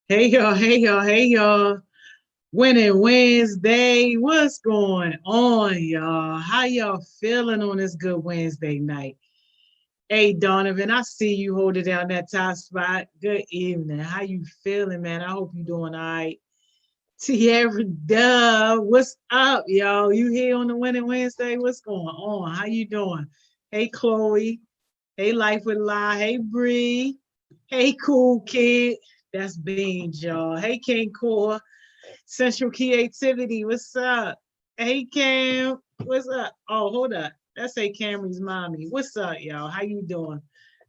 Hey y'all, hey y'all, hey y'all. Winning Wednesday. What's going on, y'all? How y'all feeling on this good Wednesday night? Hey Donovan, I see you holding down that top spot. Good evening. How you feeling, man? I hope you doing all right. Tierra Dub, what's up, y'all? You here on the Winning Wednesday? What's going on? How you doing? Hey Chloe. Hey Life with Lie. Hey Bree. Hey Cool Kid. That's Beans, y'all. Hey King Core. Central Creativity. What's up? Hey Cam. What's up? Oh, hold up. That's a Camry's mommy. What's up, y'all? How you doing?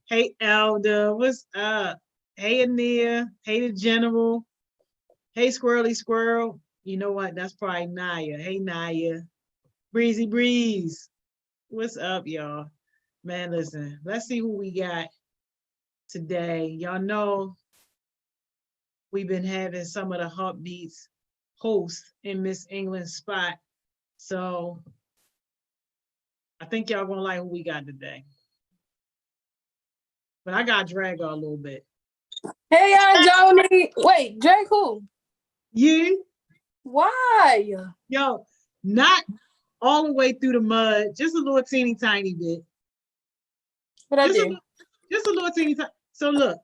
Hey Elder. What's up? Hey Ania. Hey the General. Hey Squirrely Squirrel. You know what? That's probably Naya. Hey Naya. Breezy Breeze. What's up, y'all? Man, listen. Let's see who we got today. Y'all know we've been having some of the heartbeats hosts in Miss England's spot. So I think y'all gonna like who we got today. But I got drag her a little bit. Hey, Aunt Joni. Wait, Drake who? You, Why? yo, not all the way through the mud, just a little teeny tiny bit. What I Just a do? little, just a little teeny tiny. So look,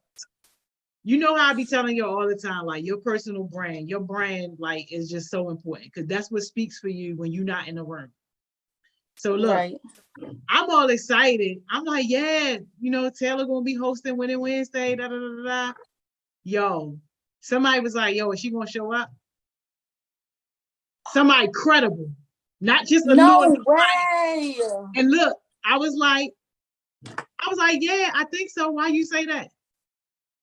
you know how I be telling you all the time, like your personal brand, your brand, like is just so important because that's what speaks for you when you're not in the room. So look, Right. I'm all excited. I'm like, yeah, Taylor gonna be hosting Winning Wednesday. Da da da da. Da. Yo, somebody was like, yo, is she gonna show up? Somebody credible, not just a little No nobody. way. And look, I was like, yeah, I think so. Why you say that?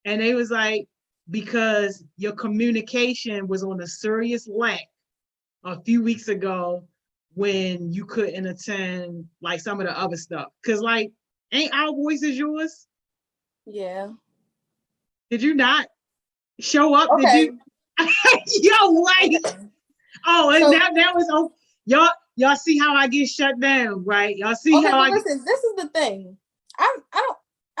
And they was like, because your communication was on a serious lack a few weeks ago when you couldn't attend like some of the other stuff. Cause like, ain't Our Voices yours? Yeah. Did you not show up? Did Okay. you? Yo, wait. Okay. Oh, and So that was oh, y'all see how I get shut down, right? Y'all see okay, how but I get. listen, this is the thing.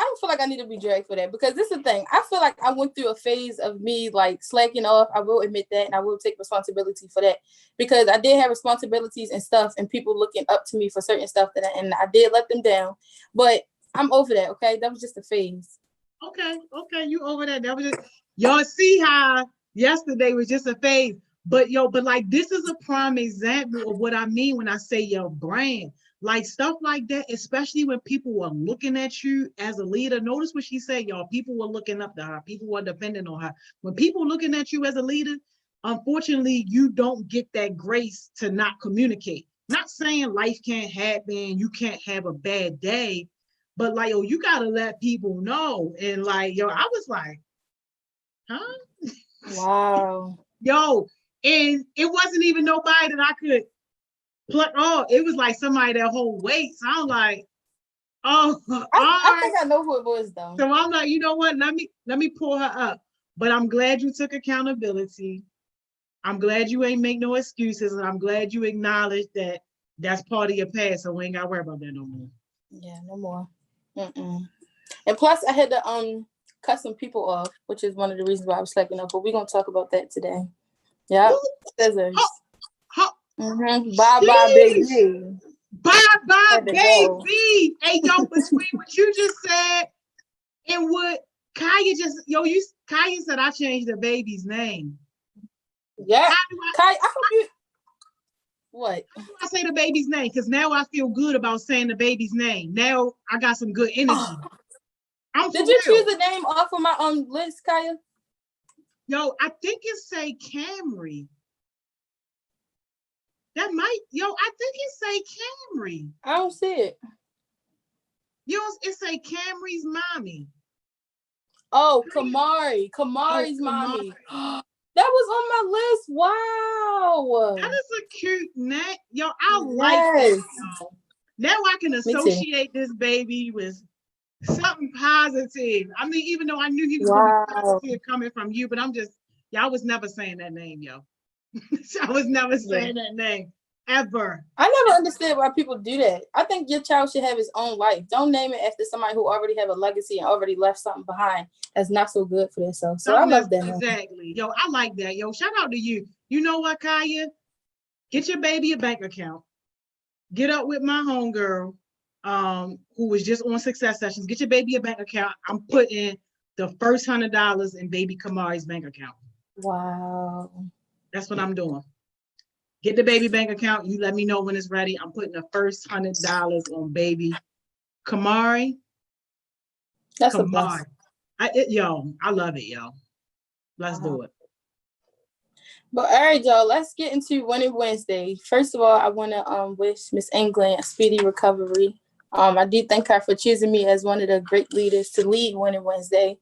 I don't feel like I need to be dragged for that because this is the thing. I feel like I went through a phase of me like slacking off. I will admit that, and I will take responsibility for that because I did have responsibilities and stuff, and people looking up to me for certain stuff and I did let them down. But I'm over that. Okay, that was just a phase. Okay, you over that. That was just y'all see how yesterday was just a phase. But like this is a prime example of what I mean when I say your brand. Like stuff like that, especially when people were looking at you as a leader. Notice what she said, y'all. People were looking up to her, people were depending on her. When people looking at you as a leader, unfortunately, you don't get that grace to not communicate. Not saying life can't happen, you can't have a bad day, but like, yo, you gotta let people know. And like, yo, I was like, huh? Wow. Yo, and it wasn't even nobody that I could pluck off. It was like somebody that hold weight. So I'm like, oh, all I right. think I know who it was though. So I'm like, you know what? Let me pull her up. But I'm glad you took accountability. I'm glad you ain't make no excuses, and I'm glad you acknowledged that that's part of your past. So we ain't gotta worry about that no more. Yeah, no more. Mm-mm. And plus, I had to cut some people off, which is one of the reasons why I was slacking off. But we're gonna talk about that today. Yep, Ooh, ho, scissors. ho, Bye bye, Big sheesh. G. Bye bye, Had to go. baby. Hey, yo, between what you just said and what Kaya just, Kaya said I changed the baby's name. Yeah, How do I, Kai. I hope you. What? how do I say the baby's name? Because now I feel good about saying the baby's name. Now I got some good Oh, energy. I'm for did you choose real. a name off of my list, Kaya? Yo, I think it say Camry. That might, I think it say Camry. I don't see it. It say Camry's mommy. Oh, Kamari. Oh, Kamari's come on. mommy. That was on my list. That Wow. is a cute name. Yo, I like that, Yes. yo. Now I can Me too. associate this baby with something positive. I mean, even though I knew he was gonna be Wow. positive coming from you, but I was never saying that name, yo. I was never Yeah. saying that name. ever. I never understood why people do that. I think your child should have his own life. Don't name it after somebody who already have a legacy and already left something behind that's not so good for themselves. So I love that. Exactly. Yo, I like that. Yo, shout out to you. You know what, Kaya? Get your baby a bank account. Get up with my homegirl, who was just on Success Sessions. Get your baby a bank account. I'm putting the first $100 in baby Kamari's bank account. Wow. That's what I'm doing. Get the baby bank account. You let me know when it's ready. I'm putting the first $100 on baby Kamari. That's a blessing. Yo, I love it, yo. Let's do it. But all right, y'all, let's get into Winning Wednesday. First of all, I want to wish Miss England a speedy recovery. I do thank her for choosing me as one of the great leaders to lead Winning Wednesday.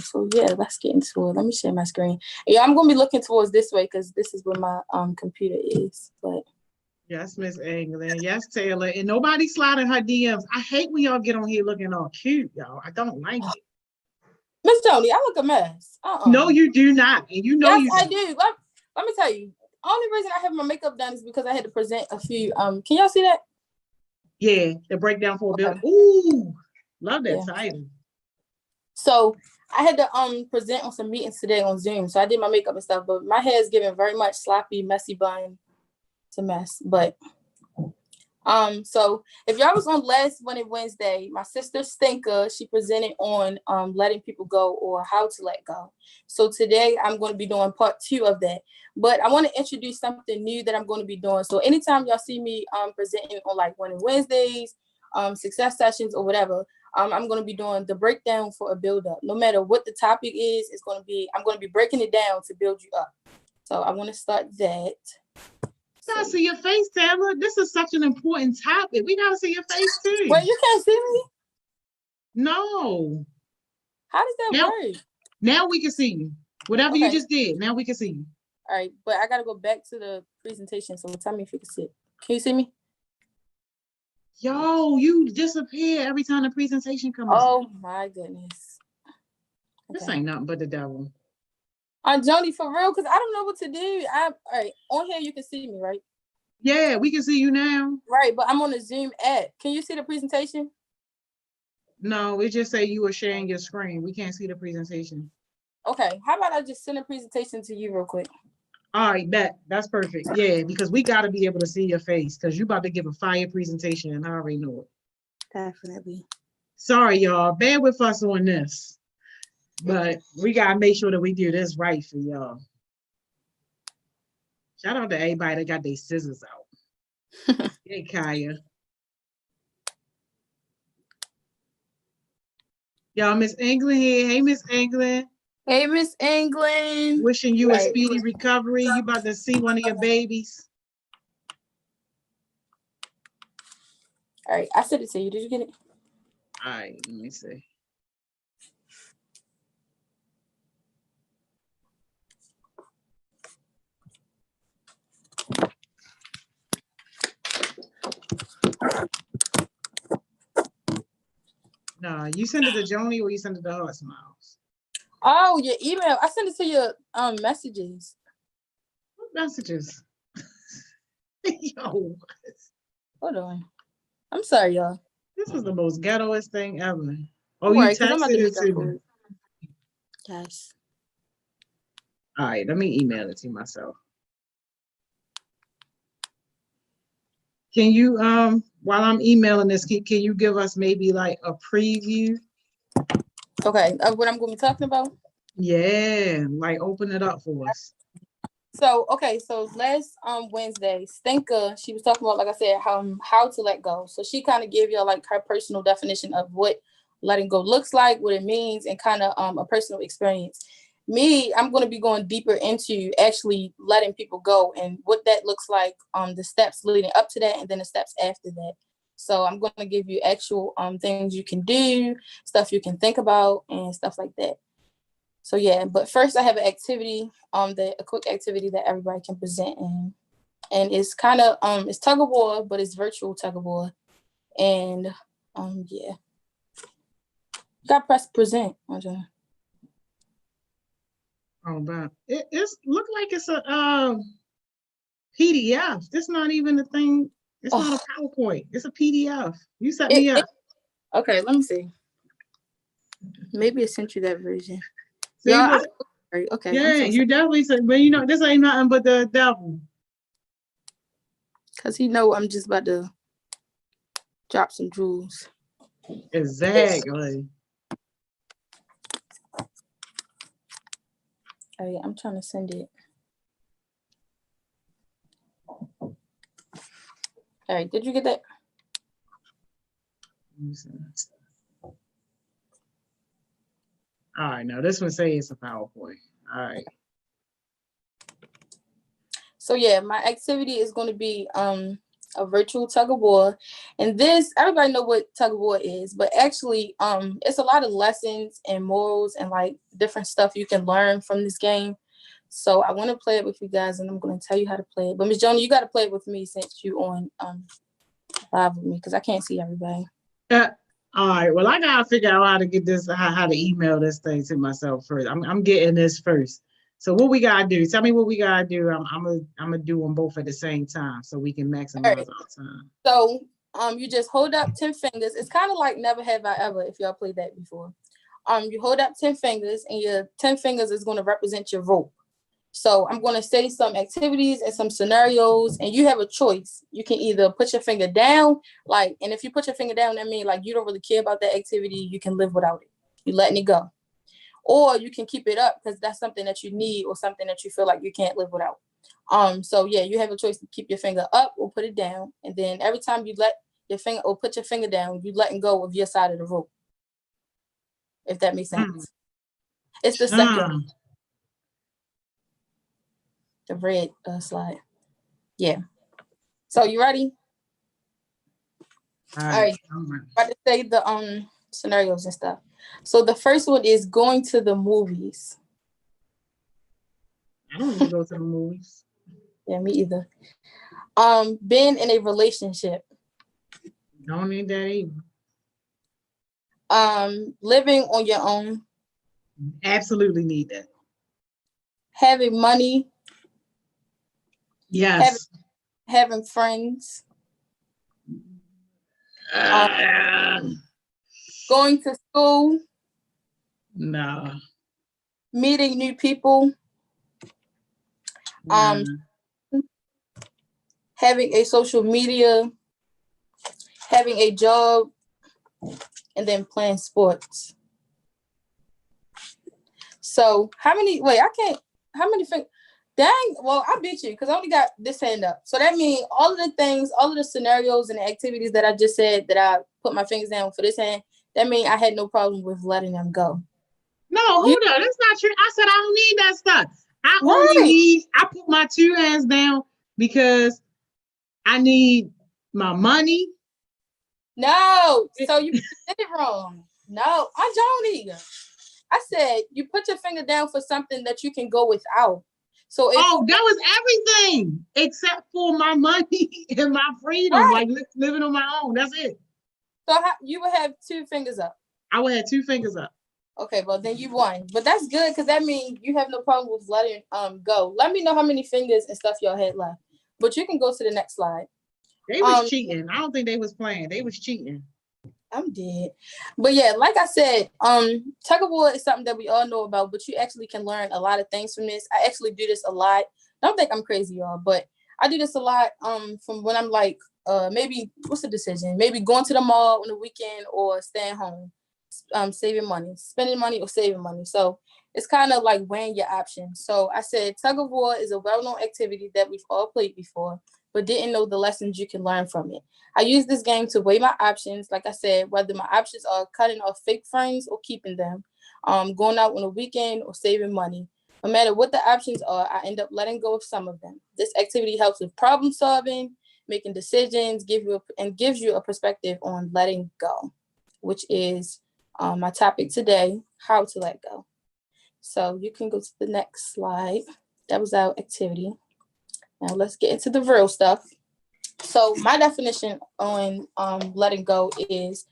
So yeah, let's get into it. Let me share my screen. Yeah, I'm gonna be looking towards this way because this is where my computer is. But yes, Miss England. Yes, Taylor. And nobody sliding her DMs. I hate when y'all get on here looking all cute, y'all. I don't like it. Miss Joni, I look a mess. No, you do not. And you know yes, you I do. Let me tell you. Only reason I have my makeup done is because I had to present a few. Can y'all see that? Yeah, the breakdown for a bill. Ooh, love that Yeah. title. So I had to present on some meetings today on Zoom. So I did my makeup and stuff, but my hair is giving very much sloppy, messy bun. It's a mess. But so if y'all was on last Wednesday, my sister Stinker, she presented on letting people go or how to let go. So today I'm going to be doing part 2 of that. But I want to introduce something new that I'm going to be doing. So anytime y'all see me presenting on like Winning Wednesdays, Success Sessions or whatever, I'm going to be doing the breakdown for a build up. No matter what the topic is, I'm going to be breaking it down to build you up. So I want to start that. Gotta see your face, Taylor. This is such an important topic. We gotta see your face too. Wait, you can't see me? No. How does that work? Now we can see you. Whatever you just did, now we can see you. All right, but I gotta go back to the presentation. So tell me if you can see it. Can you see me? Yo, you disappear every time the presentation comes. Oh my goodness. This ain't nothing but the devil. Joni, for real, because I don't know what to do. All right, on here you can see me, right? Yeah, we can see you now. Right, but I'm on the Zoom app. Can you see the presentation? No, it just say you were sharing your screen. We can't see the presentation. Okay, how about I just send a presentation to you real quick? All right, that's perfect. Yeah, because we got to be able to see your face because you about to give a fire presentation and I already know it. Definitely. Sorry, y'all. Bear with us on this. But we got to make sure that we do this right for y'all. Shout out to everybody that got their scissors out. Hey, Kaya. Y'all, Miss England here. Hey, Miss England. Hey, Miss England. Wishing you a speedy recovery. You about to see one of your babies. All right, I sent it to you. Did you get it? All right, let me see. No, you send it to Joni or you send it to HeartSmiles? Oh, your email. I sent it to your messages. What messages? Yo. Hold on. I'm sorry, y'all. This is the most ghettoest thing ever. Oh, you texted it to me. Yes. All right, let me email it to myself. Can you, while I'm emailing this, can you give us maybe like a preview? Okay, of what I'm going to be talking about? Yeah, like open it up for us. So, okay, so last Wednesday, Stinker, she was talking about, like I said, how to let go. So she kind of gave you like her personal definition of what letting go looks like, what it means, and kind of a personal experience. Me, I'm going to be going deeper into actually letting people go and what that looks like, the steps leading up to that, and then the steps after that. So I'm going to give you actual things you can do, stuff you can think about, and stuff like that. So yeah, but first I have an activity, a quick activity that everybody can present in, and it's kind of it's tug of war, but it's virtual tug of war, and yeah, you got press present. Oh, but it's look like it's a PDF. This not even a thing. It's not Oh, a PowerPoint. It's a PDF. You set it, me it up. okay, let me see. Maybe it sent you that version. Y'all, See, I'm look. so sorry. Okay, I'm Yeah, so sorry. you definitely said, but this ain't nothing but the devil. Because he know I'm just about to drop some jewels. Exactly. Oh yeah, I'm trying to send it. All right, did you get that? All right, now this one say it's a PowerPoint. All right. So yeah, my activity is going to be a virtual tug of war, and this everybody know what tug of war is, but actually it's a lot of lessons and morals and like different stuff you can learn from this game. So I want to play it with you guys, and I'm going to tell you how to play it. But Miss Joni, you got to play it with me since you on live with me because I can't see everybody. Uh, all right. Well, I gotta figure out how to get this, how to email this thing to myself first. I'm getting this first. So what we gotta do? Tell me what we gotta do. I'm gonna do them both at the same time so we can All maximize right. our time. So you just hold up 10 fingers. It's kind of like Never Have I Ever if y'all played that before. You hold up 10 fingers, and your 10 fingers is going to represent your rope. So I'm going to say some activities and some scenarios, and you have a choice. You can either put your finger down, and if you put your finger down, that means like you don't really care about that activity. You can live without it. You're letting it go. Or you can keep it up because that's something that you need or something that you feel like you can't live without. So yeah, you have a choice to keep your finger up or put it down. And then every time you let your finger or put your finger down, you letting go of your side of the rope. If that makes sense. It's the second, the red slide. Yeah. So you ready? All All right. right. About to say the scenarios and stuff. So the first one is going to the movies. I don't need to go to the movies. Yeah, me either. Being in a relationship. Don't need that either. Living on your own. Absolutely need that. Having money. Yes. Having friends. Going to school. No. Meeting new people. Having a social media. Having a job. And then playing sports. So how many? Wait, I can't. How many? Dang. Well, I beat you because I only got this hand up. So that means all of the things, all of the scenarios and the activities that I just said that I put my fingers down for this hand. That means I had no problem with letting them go. No, hold on. That's not true. I said I don't need that stuff. Right. I put my two hands down because I need my money. No. So you did it wrong. No, I don't either. I said you put your finger down for something that you can go without. So if that was everything except for my money and my freedom, right. like living on my own. That's it. So you would have two fingers up. I would have two fingers up. Okay, well then you won. But that's good because that means you have no problem with letting go. Let me know how many fingers and stuff y'all had left. But you can go to the next slide. They was cheating. I don't think they was playing. They was cheating. I'm dead. But yeah, like I said, tug of war is something that we all know about, but you actually can learn a lot of things from this. I actually do this a lot. Don't think I'm crazy, y'all, but I do this a lot from when I'm like maybe what's the decision? Maybe going to the mall on the weekend or staying home. Saving money, spending money or saving money. So it's kind of like weighing your options. So I said tug of war is a well-known activity that we've all played before, but didn't know the lessons you can learn from it. I use this game to weigh my options. Like I said, whether my options are cutting off fake friends or keeping them, going out on a weekend or saving money. No matter what the options are, I end up letting go of some of them. This activity helps with problem solving, making decisions, gives you a perspective on letting go, which is my topic today, how to let go. So you can go to the next slide. That was our activity. Now let's get into the real stuff. So my definition on letting go is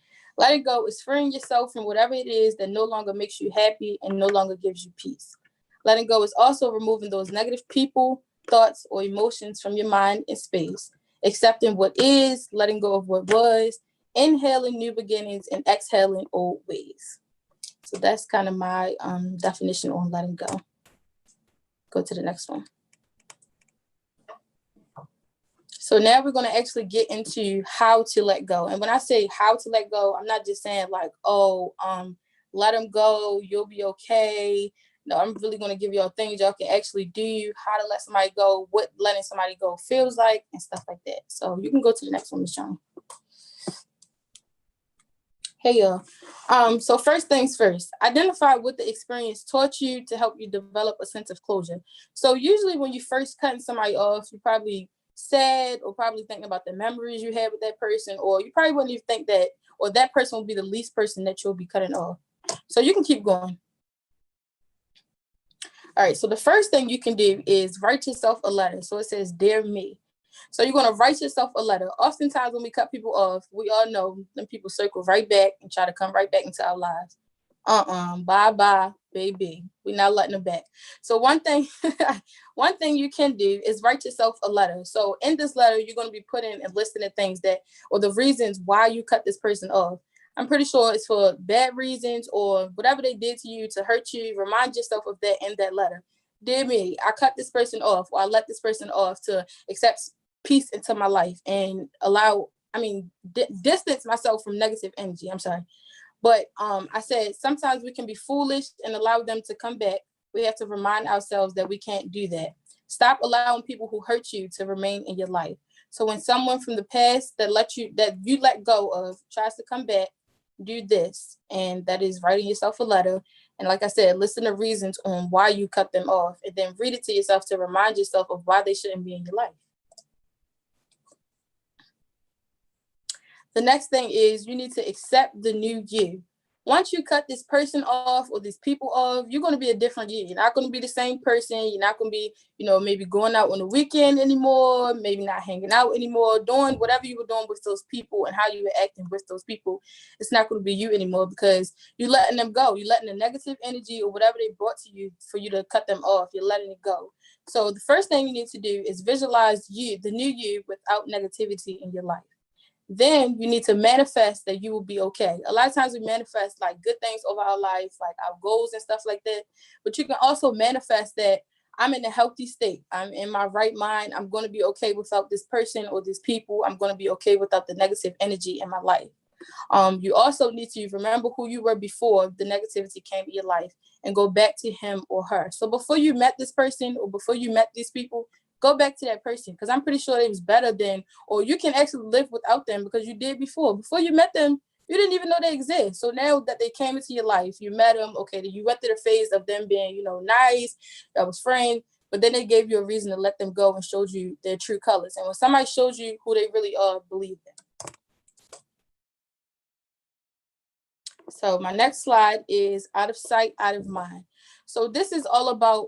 freeing yourself from whatever it is that no longer makes you happy and no longer gives you peace. Letting go is also removing those negative people, thoughts, or emotions from your mind and space, accepting what is, letting go of what was, inhaling new beginnings, and exhaling old ways. So that's kind of my definition on letting go. Go to the next one. So now we're going to actually get into how to let go. And when I say how to let go, I'm not just saying like, oh, let them go, you'll be okay. No, I'm really going to give y'all things y'all can actually do, how to let somebody go, what letting somebody go feels like, and stuff like that. So you can go to the next one, Ms. Johnny. Hey, y'all. So first things first, identify what the experience taught you to help you develop a sense of closure. So usually when you first cutting somebody off, you probably sad or probably thinking about the memories you had with that person, or you probably wouldn't even think that, or that person will be the least person that you'll be cutting off. So you can keep going. All right, so the first thing you can do is write yourself a letter. So it says, Dear me. So you're going to write yourself a letter. Oftentimes when we cut people off, we all know them people circle right back and try to come right back into our lives. Bye-bye, baby. We're not letting them back. So one thing you can do is write yourself a letter. So in this letter, you're going to be putting and listing the things that, or the reasons why you cut this person off. I'm pretty sure it's for bad reasons or whatever they did to you to hurt you. Remind yourself of that in that letter. Dear me, I cut this person off, or I let this person off to accept peace into my life and distance myself from negative energy. I'm sorry. But I said, sometimes we can be foolish and allow them to come back. We have to remind ourselves that we can't do that. Stop allowing people who hurt you to remain in your life. So when someone from the past that you let go of tries to come back, do this. And that is writing yourself a letter. And like I said, listen to reasons on why you cut them off, and then read it to yourself to remind yourself of why they shouldn't be in your life. The next thing is you need to accept the new you. Once you cut this person off or these people off, you're going to be a different you. You're not going to be the same person. You're not going to be, maybe going out on the weekend anymore, maybe not hanging out anymore, doing whatever you were doing with those people and how you were acting with those people. It's not going to be you anymore because you're letting them go. You're letting the negative energy or whatever they brought to you for you to cut them off. You're letting it go. So the first thing you need to do is visualize you, the new you, without negativity in your life. Then you need to manifest that you will be okay. A lot of times we manifest like good things over our life, like our goals and stuff like that. But you can also manifest that I'm in a healthy state. I'm in my right mind. I'm going to be okay without this person or these people. I'm going to be okay without the negative energy in my life. You also need to remember who you were before the negativity came in your life and go back to him or her. So before you met this person or before you met these people, go back to that person because I'm pretty sure it was better than, or you can actually live without them because you did before. Before you met them, you didn't even know they exist. So now that they came into your life, you met them, okay, you went through the phase of them being, nice, that was friends, but then they gave you a reason to let them go and showed you their true colors. And when somebody shows you who they really are, believe them. So my next slide is out of sight, out of mind. So this is all about,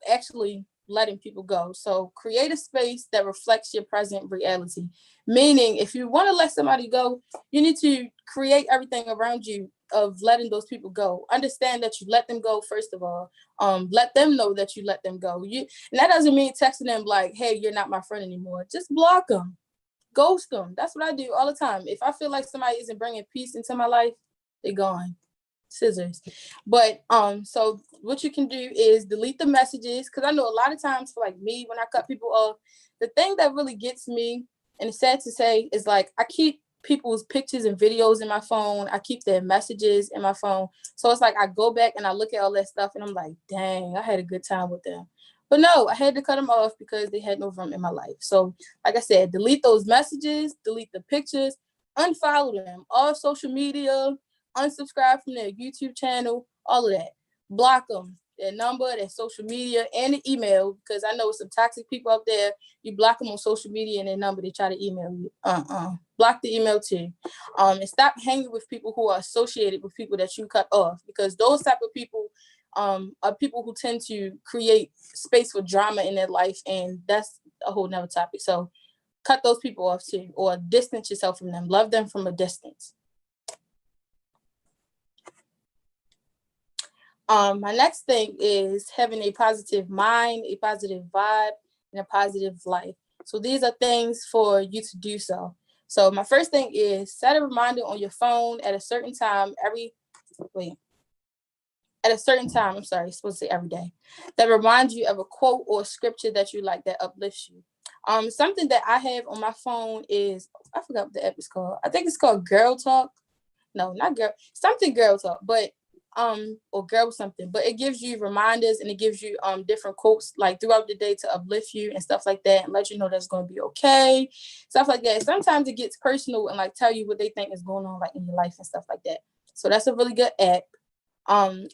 actually letting people go. So create a space that reflects your present reality. Meaning, if you want to let somebody go, you need to create everything around you of letting those people go. Understand that you let them go, first of all. Let them know that you let them go. And that doesn't mean texting them like, hey, you're not my friend anymore. Just block them. Ghost them. That's what I do all the time. If I feel like somebody isn't bringing peace into my life, they're gone. Scissors. But so what you can do is delete the messages, because I know a lot of times for like me, when I cut people off, the thing that really gets me, and it's sad to say, is like I keep people's pictures and videos in my phone. I keep their messages in my phone. So it's like I go back and I look at all that stuff and I'm like, dang, I had a good time with them. But no, I had to cut them off because they had no room in my life. So like I said, delete those messages, delete the pictures, unfollow them, all social media, unsubscribe from their YouTube channel, all of that. Block them, their number, their social media, and the email, because I know some toxic people out there. You block them on social media and their number, they try to email you. Block the email too. And stop hanging with people who are associated with people that you cut off, because those type of people are people who tend to create space for drama in their life, and that's a whole nother topic. So cut those people off too, or distance yourself from them. Love them from a distance. My next thing is having a positive mind, a positive vibe, in a positive life. So these are things for you to do so. So my first thing is set a reminder on your phone at a certain time I'm sorry, supposed to say every day, that reminds you of a quote or a scripture that you like that uplifts you. Something that I have on my phone is, I forgot what the app is called. I think it's called Girl Talk. No, not girl, something Girl Talk, but or girl something, but it gives you reminders and it gives you different quotes like throughout the day to uplift you and stuff like that and let you know that's going to be okay, stuff like that. Sometimes it gets personal and like tell you what they think is going on like in your life and stuff like that. So that's a really good app.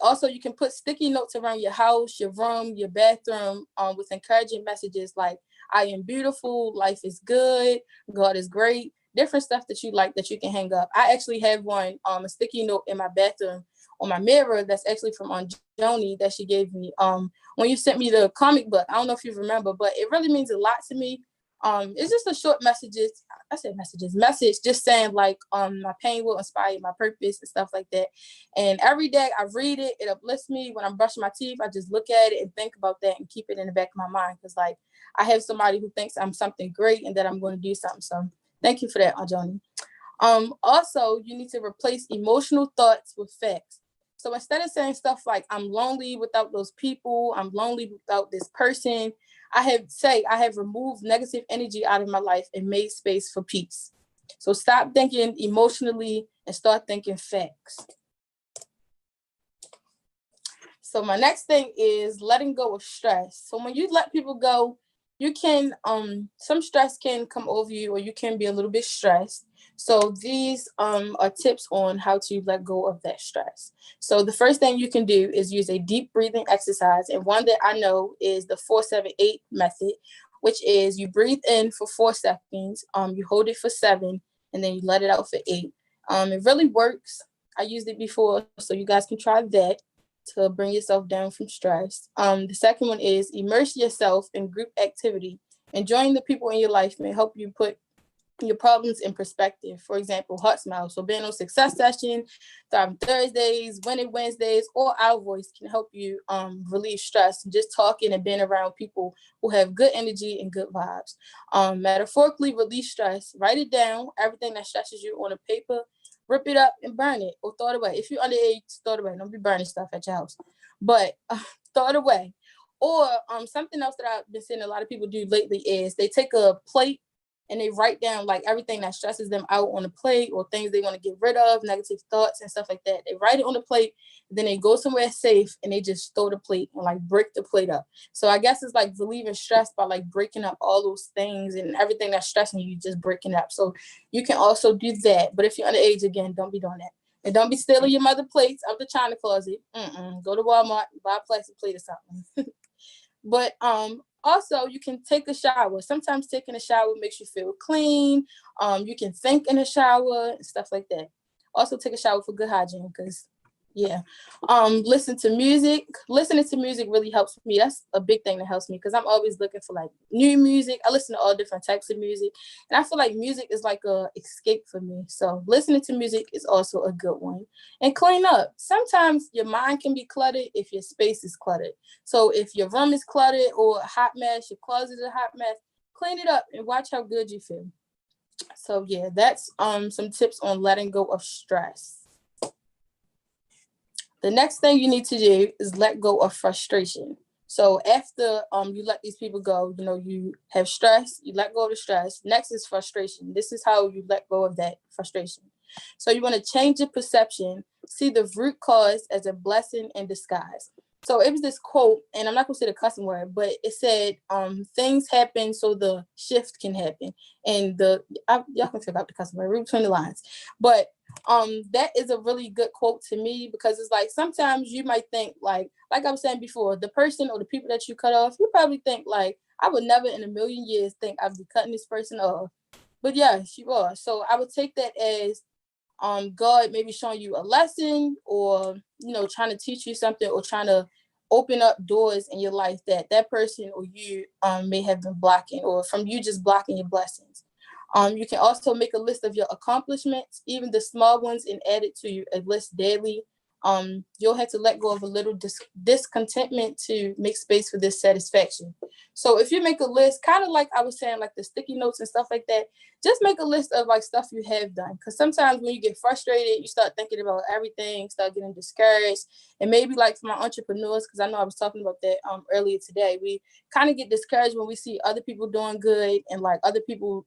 Also, you can put sticky notes around your house, your room, your bathroom, with encouraging messages like "I am beautiful," "Life is good," "God is great," different stuff that you like that you can hang up. I actually have one, a sticky note in my bathroom on my mirror that's actually from Joni that she gave me. When you sent me the comic book, I don't know if you remember, but it really means a lot to me. It's just a short message just saying like my pain will inspire my purpose and stuff like that. And every day I read it, it uplifts me. When I'm brushing my teeth, I just look at it and think about that and keep it in the back of my mind, because like I have somebody who thinks I'm something great and that I'm going to do something. So thank you for that, Joni. Also, you need to replace emotional thoughts with facts. So instead of saying stuff like "I'm lonely without those people," "I'm lonely without this person," I have removed negative energy out of my life and made space for peace. So stop thinking emotionally and start thinking facts. So my next thing is letting go of stress. So when you let people go, you can some stress can come over you, or you can be a little bit stressed. So these are tips on how to let go of that stress. So the first thing you can do is use a deep breathing exercise, and one that I know is the 4-7-8 method, which is you breathe in for 4 seconds, you hold it for 7, and then you let it out for 8. It really works. I used it before, so you guys can try that to bring yourself down from stress. The second one is immerse yourself in group activity. Enjoying the people in your life may help you put your problems in perspective. For example, HeartSmiles, so being on Success Session, Thriving Thursdays, Winning Wednesdays, or Our Voice can help you relieve stress. Just talking and being around people who have good energy and good vibes. Metaphorically release stress. Write it down, everything that stresses you, on a paper. Rip it up and burn it, or throw it away. If you're underage, throw it away. Don't be burning stuff at your house. But throw it away. Or something else that I've been seeing a lot of people do lately is they take a plate and they write down like everything that stresses them out on the plate, or things they want to get rid of, negative thoughts and stuff like that. They write it on the plate, then they go somewhere safe and they just throw the plate and like break the plate up. So I guess it's like relieving stress by like breaking up all those things and everything that's stressing you, just breaking up. So you can also do that. But if you're underage, again, don't be doing that. And don't be stealing your mother plates out the china closet. Go to Walmart, buy a plastic plate or something. But also, you can take a shower. Sometimes taking a shower makes you feel clean. You can think in a shower and stuff like that. Also, take a shower for good hygiene, because yeah. Listen to music. Listening to music really helps me. That's a big thing that helps me, because I'm always looking for like new music. I listen to all different types of music, and I feel like music is like a escape for me. So listening to music is also a good one. And clean up. Sometimes your mind can be cluttered if your space is cluttered. So if your room is cluttered or a hot mess, your closet is a hot mess, clean it up and watch how good you feel. So yeah, that's some tips on letting go of stress. The next thing you need to do is let go of frustration. So after you let these people go, you have stress, you let go of the stress. Next is frustration. This is how you let go of that frustration. So you want to change your perception, see the root cause as a blessing in disguise. So it was this quote, and I'm not going to say the cussing word, but it said, things happen so the shift can happen. And y'all can figure out the cussing word, read between the lines. But that is a really good quote to me, because it's like sometimes you might think like I was saying before, the person or the people that you cut off, you probably think like, I would never in a million years think I'd be cutting this person off. But yes, you are. So I would take that as God maybe showing you a lesson, or trying to teach you something, or trying to open up doors in your life that person or you may have been blocking, or from you just blocking your blessings. You can also make a list of your accomplishments, even the small ones, and add it to a list daily. You'll have to let go of a little discontentment to make space for this satisfaction. So if you make a list, kind of like I was saying, like the sticky notes and stuff like that, just make a list of like stuff you have done. Because sometimes when you get frustrated, you start thinking about everything, start getting discouraged. And maybe like for my entrepreneurs, because I know I was talking about that earlier today, we kind of get discouraged when we see other people doing good and like other people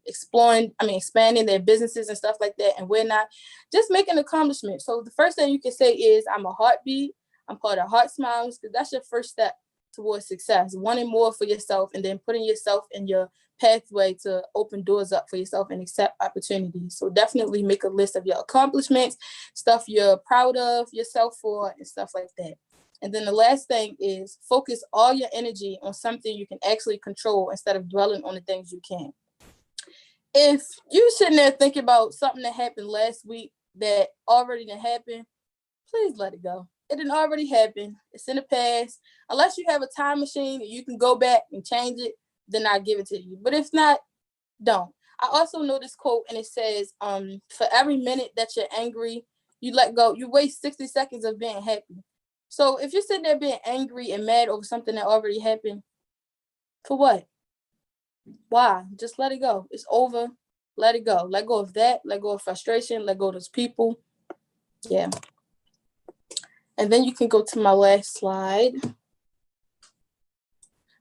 expanding their businesses and stuff like that. And we're not. Just make an accomplishment. So the first thing you can say is, I'm a heartbeat. I'm part of HeartSmiles, because that's your first step towards success. Wanting more for yourself and then putting yourself in your pathway to open doors up for yourself and accept opportunities. So definitely make a list of your accomplishments, stuff you're proud of yourself for, and stuff like that. And then the last thing is focus all your energy on something you can actually control instead of dwelling on the things you can't. If you sitting there thinking about something that happened last week that already didn't happen, please let it go. It didn't already happen. It's in the past. Unless you have a time machine and you can go back and change it, then I'll give it to you. But if not, don't. I also know this quote, and it says, for every minute that you're angry, you let go. You waste 60 seconds of being happy. So if you're sitting there being angry and mad over something that already happened, for what? Why? Just let it go. It's over. Let it go. Let go of that. Let go of frustration. Let go of those people. Yeah. And then you can go to my last slide,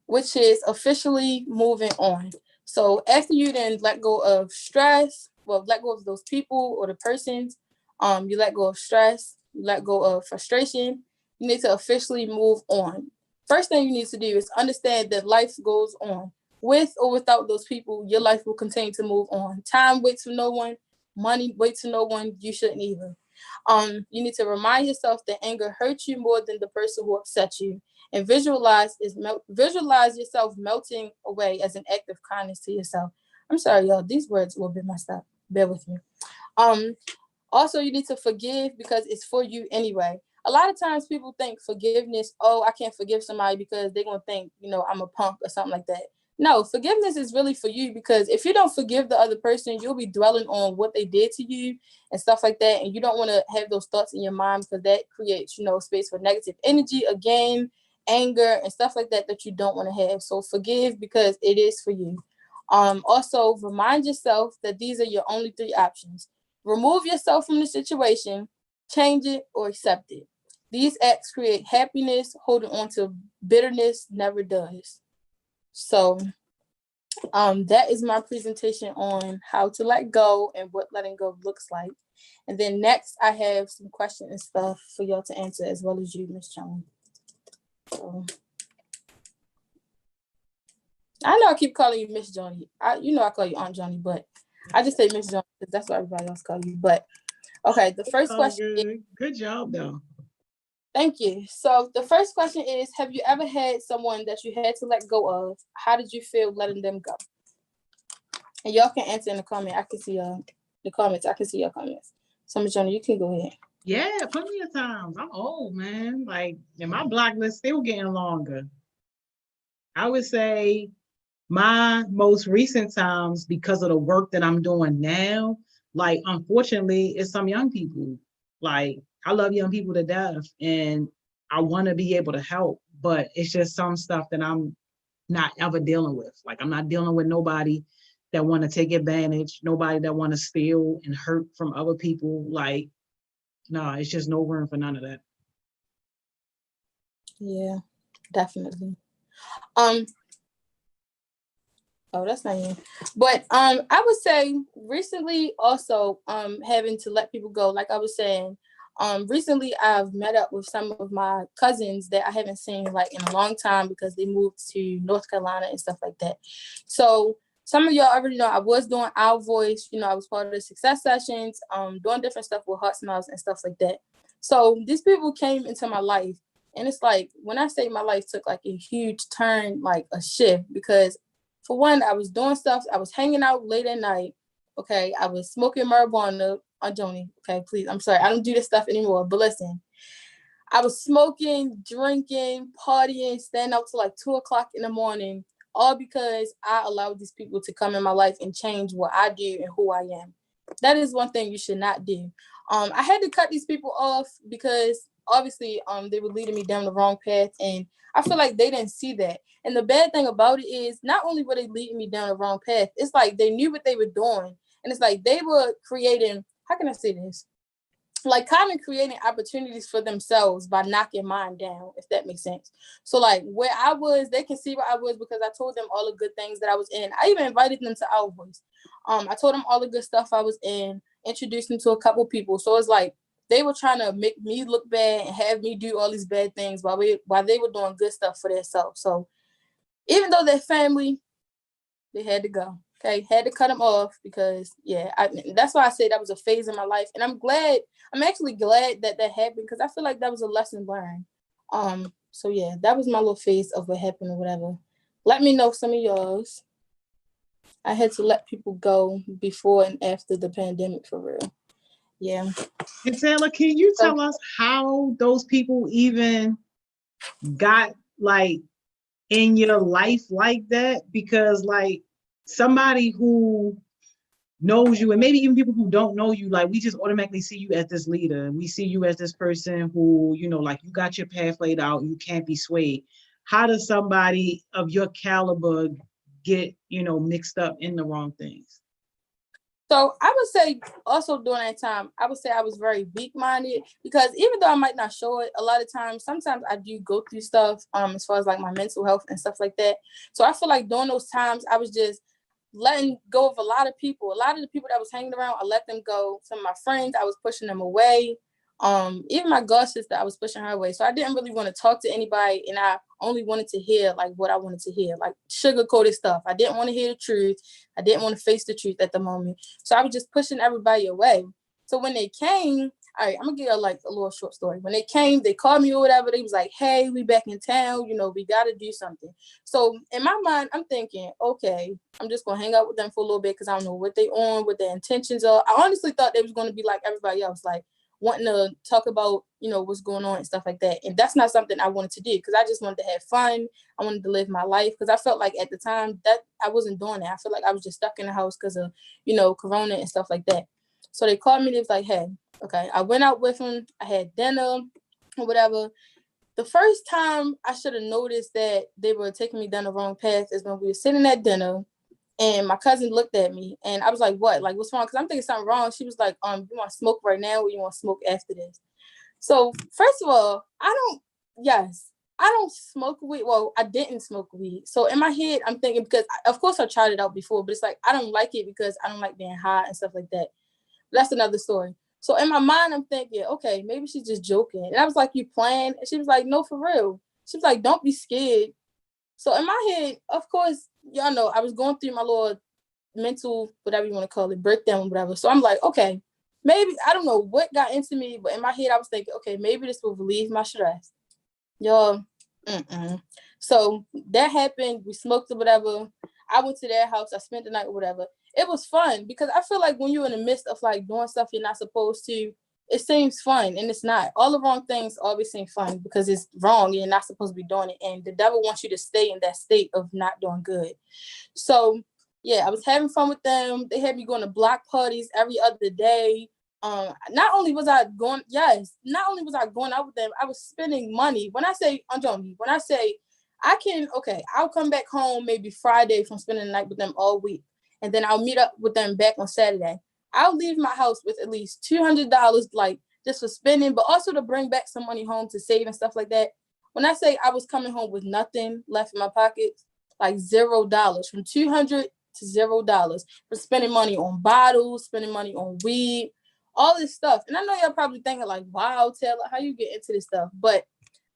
which is officially moving on. So after you then let go of stress, let go of those people or the persons, you let go of stress, you let go of frustration, you need to officially move on. First thing you need to do is understand that life goes on. With or without those people, your life will continue to move on. Time waits for no one. Money waits for no one. You shouldn't either. You need to remind yourself that anger hurts you more than the person who upset you, and visualize yourself melting away as an act of kindness to yourself. I'm sorry, y'all. These words will be messed up. Bear with me. Also, you need to forgive because it's for you anyway. A lot of times people think forgiveness, oh, I can't forgive somebody because they're going to think, I'm a punk or something like that. No, forgiveness is really for you, because if you don't forgive the other person, you'll be dwelling on what they did to you and stuff like that. And you don't want to have those thoughts in your mind, because that creates, space for negative energy, again, anger and stuff like that you don't want to have. So forgive because it is for you. Also, remind yourself that these are your only 3 options. Remove yourself from the situation, change it, or accept it. These acts create happiness. Holding on to bitterness never does. So that is my presentation on how to let go and what letting go looks like. And then next, I have some questions and stuff for y'all to answer, as well as you, Miss Joan. So, I know I keep calling you Miss Johnny. I call you Aunt Johnny, but I just say Miss Johnny because that's what everybody else call you. But okay, the first question is, good job though. Thank you. So the first question is, have you ever had someone that you had to let go of? How did you feel letting them go? And y'all can answer in the comment. I can see the comments. I can see your comments. So Miss Johnny, you can go ahead. Yeah, plenty of times. I'm old, man. Like, and my block list still getting longer. I would say my most recent times, because of the work that I'm doing now, like, unfortunately, it's some young people. Like, I love young people to death and I want to be able to help, but it's just some stuff that I'm not ever dealing with. Like, I'm not dealing with nobody that want to take advantage, nobody that want to steal and hurt from other people. Like, no, it's just no room for none of that. Yeah, definitely. Oh, that's not you. But I would say recently also having to let people go. Like I was saying, recently I've met up with some of my cousins that I haven't seen like in a long time because they moved to North Carolina and stuff like that. So some of y'all already know I was doing Our Voice. I was part of the Success Sessions, doing different stuff with HeartSmiles and stuff like that. So these people came into my life, and it's like when I say my life took like a huge turn, like a shift, because for one, I was doing stuff. I was hanging out late at night. Okay. I was smoking marijuana. Joni. Okay, please. I'm sorry. I don't do this stuff anymore. But listen, I was smoking, drinking, partying, staying out till like 2:00 in the morning, all because I allowed these people to come in my life and change what I do and who I am. That is one thing you should not do. I had to cut these people off because obviously they were leading me down the wrong path, and I feel like they didn't see that. And the bad thing about it is not only were they leading me down the wrong path, it's like they knew what they were doing, and it's like they were creating, how can I say this? Like kind of creating opportunities for themselves by knocking mine down, if that makes sense. So like where I was, they can see where I was because I told them all the good things that I was in. I even invited them to Our Voice. I told them all the good stuff I was in, introduced them to a couple people. So it's like they were trying to make me look bad and have me do all these bad things while they were doing good stuff for themselves. So even though they're family, they had to go. Okay, had to cut them off because that's why I say that was a phase in my life, and I'm actually glad that happened because I feel like that was a lesson learned. So yeah, that was my little phase of what happened or whatever. Let me know some of yours. I had to let people go before and after the pandemic for real. Yeah. And Taylor, can you tell us how those people even got like in your life like that? Because like somebody who knows you, and maybe even people who don't know you, like we just automatically see you as this leader. We see you as this person who, like you got your path laid out, you can't be swayed. How does somebody of your caliber get, mixed up in the wrong things? So I would say also during that time, I would say I was very weak-minded because even though I might not show it, a lot of times, sometimes I do go through stuff as far as like my mental health and stuff like that. So I feel like during those times, I was just letting go of a lot of people. A lot of the people that was hanging around, I let them go. Some of my friends, I was pushing them away. Even my god sister, I was pushing her away. So I didn't really want to talk to anybody, and I only wanted to hear like what I wanted to hear, like sugar-coated stuff. I didn't want to hear the truth. I didn't want to face the truth at the moment. So I was just pushing everybody away. So when they came, all right, I'm gonna give you like a little short story. When they came, they called me or whatever. They was like, "Hey, we back in town. We got to do something." So in my mind, I'm thinking, okay, I'm just gonna hang out with them for a little bit because I don't know what they on, what their intentions are. I honestly thought they was gonna be like everybody else, like wanting to talk about, what's going on and stuff like that. And that's not something I wanted to do because I just wanted to have fun. I wanted to live my life because I felt like at the time that I wasn't doing that. I felt like I was just stuck in the house because of, Corona and stuff like that. So they called me. They was like, "Hey, okay." I went out with them. I had dinner or whatever. The first time I should have noticed that they were taking me down the wrong path is when we were sitting at dinner. And my cousin looked at me and I was like, "What? Like, what's wrong?" Because I'm thinking something wrong. She was like, "You want to smoke right now or you want to smoke after this?" So first of all, I don't smoke weed. Well, I didn't smoke weed. So in my head, I'm thinking, because of course I tried it out before, but it's like, I don't like it because I don't like being high and stuff like that. That's another story. So in my mind, I'm thinking, okay, maybe she's just joking. And I was like, "You playing?" And she was like, "No, for real." She was like, "Don't be scared." So in my head, of course, y'all know I was going through my little mental, whatever you want to call it, breakdown, whatever. So I'm like, okay, maybe, I don't know what got into me, but in my head, I was thinking, okay, maybe this will relieve my stress. Y'all, So that happened. We smoked or whatever. I went to their house. I spent the night or whatever. It was fun because I feel like when you're in the midst of like doing stuff you're not supposed to, it seems fun and it's not. All the wrong things always seem fun because it's wrong. You're not supposed to be doing it. And the devil wants you to stay in that state of not doing good. So yeah, I was having fun with them. They had me going to block parties every other day. Not only was I going out with them, I was spending money. When I say, I'll come back home maybe Friday from spending the night with them all week. And then I'll meet up with them back on Saturday. I'll leave my house with at least $200, like just for spending, but also to bring back some money home to save and stuff like that. When I say I was coming home with nothing left in my pockets, like $0, from 200 to $0 for spending money on bottles, spending money on weed, all this stuff. And I know y'all probably thinking like, "Wow, Taylor, how you get into this stuff?" But